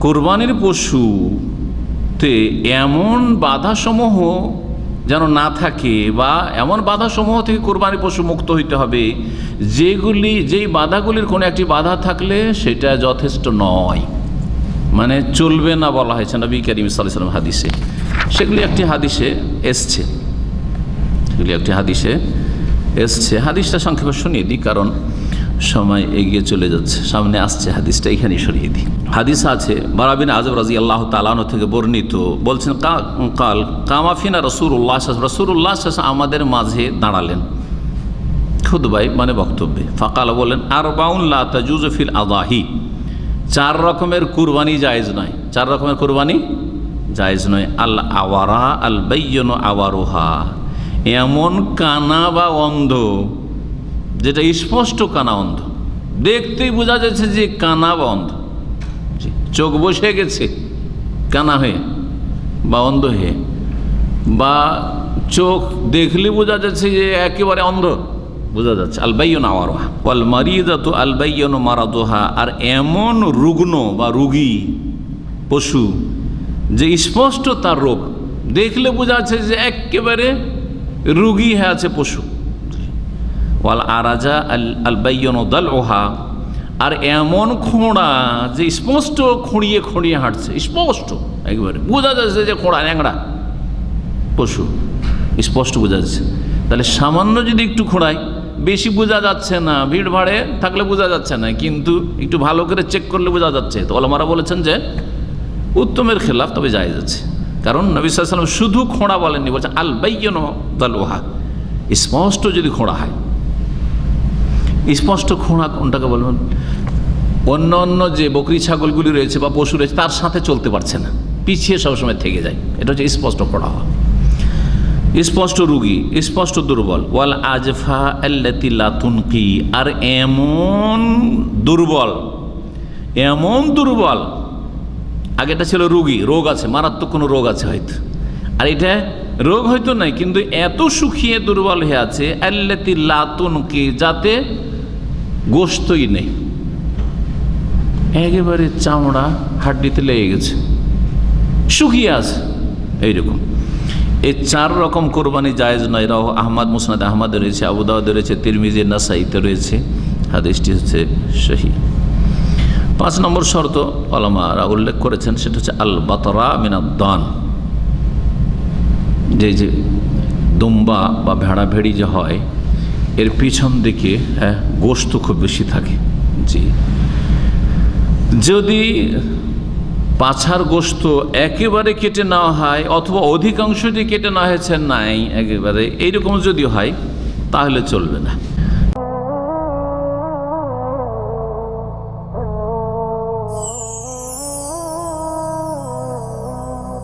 কোরবানির পশুতে এমন বাধাসমূহ যেন না থাকে, বা এমন বাধাসমূহ থেকে কোরবানির পশু মুক্ত হইতে হবে যেই বাধাগুলির কোনো একটি বাধা থাকলে সেটা যথেষ্ট নয়, মানে চলবে না বলা হয়েছে নবী করিম সাল্লাল্লাহু আলাইহি ওয়াসাল্লাম হাদিসে। সেগুলি একটি হাদিসে এসছে। হাদিসটা সংক্ষেপে শুনিয়ে দিই, কারণ সময় এগিয়ে চলে যাচ্ছে, সামনে আসছে হাদিসটা, এখানেই সরিয়ে দিই। হাদিস আছে বারা বিন আযিব রাদিয়াল্লাহু তাআলা আনহু থেকে বর্ণিত, বলছেন কাল কামাফিনা রাসূলুল্লাহ আমাদের মাঝে দাঁড়ালেন খুতবায়, মানে বক্তব্যে। ফাকাল, বলেন আরবাউন লা তাজুজু ফিল আযাহি, 4 রকমের কুরবানি জায়েজ নয়। 4 রকমের কুরবানি জায়েজ নয়। আল আওয়ারা আল বাইয়িনু আওয়ারুহা, এমন কানা বা অন্ধ যেটা স্পষ্ট কানা অন্ধ, দেখতেই বোঝা যাচ্ছে যে কানা বা অন্ধ, চোখ বসে গেছে কানা হয়ে বা অন্ধ হয়ে, বা চোখ দেখলে বোঝা যাচ্ছে যে একেবারে অন্ধ বোঝা যাচ্ছে। আল বাইয়িনু আওয়ারুহা ওয়াল মারিদাতু আল বাইয়িনু মারাদুহা, আর এমন রুগ্ন বা রোগী পশু যে স্পষ্ট তার রোগ, দেখলে বোঝা যাচ্ছে যে একেবারে রোগী হয়ে আছে পশু। ওয়াল আরাজা আল বাইয়িনু দালউহা, আর এমন খোঁড়া যে স্পষ্ট খুঁড়িয়ে খুঁড়িয়ে হাঁটছে, স্পষ্ট একবারে বোঝা যাচ্ছে যে খোঁড়া ন্যাংরা পশু, স্পষ্ট বোঝা যাচ্ছে। তাহলে সামান্য যদি একটু খোঁড়ায়, বেশি বোঝা যাচ্ছে না, ভিড় ভাড়ে থাকলে বোঝা যাচ্ছে না, কিন্তু একটু ভালো করে চেক করলে বোঝা যাচ্ছে, তো ওলামারা বলেছেন যে উত্তমের খেলাফ, তবে জায়েজ আছে। কারণ নবী সাল্লাল্লাহু আলাইহি ওয়াসাল্লাম শুধু খোঁড়া বলেননি, বলছেন আল বাইয়িনু দালউহা, স্পষ্ট যদি খোঁড়া হয়। স্পষ্ট খোঁড়া কোনটাকে বলবেন? অন্য যে বকরি ছাগলগুলি রয়েছে বা পশু রয়েছে তার সাথে চলতে পারছে না, পিছিয়ে সবসময় থেকে যায়, এটা হচ্ছে স্পষ্ট খোঁড়া হওয়া। স্পষ্ট রোগী, স্পষ্ট দুর্বল। ওয়াল আজফা আল্লাতী লা তুনকি, আর এমন দুর্বল, আগেটা ছিল রোগী, রোগ আছে, মারাত্মক কোনো রোগ আছে হয়তো, আর এটা রোগ হয়তো নাই, কিন্তু এত শুকিয়ে দুর্বল হয়ে আছে, আল্লাতী লা তুনকি, যাতে গোশতই নেই, একেবারে চামড়া হাড্ডিতে লেগে গেছে, শুকিয়ে আছে, এইরকম। এই 4 রকম কোরবানি জায়েজ নয়। রাহ আহমদ, মুসনাদ আহমদ রয়েছে, আবু দাউদ রয়েছে, তিরমিজি, নাসাইতে রয়েছে, হাদিসটি হচ্ছে সহিহ। 5 নম্বর শর্ত ওলামারা উল্লেখ করেছেন, সেটা হচ্ছে আল বাতরা মিনাদ দান, যে দুম্বা বা ভেড়া ভেড়ি যে হয়, এর পিছন দিকে গোশত খুব বেশি থাকে। জি, যদি পাছার গোশত একেবারে কেটে নেওয়া হয়, অথবা অধিকাংশটি কেটে নেওয়া হয়েছে নাই একেবারে, এইরকম যদি হয় তাহলে চলবে না।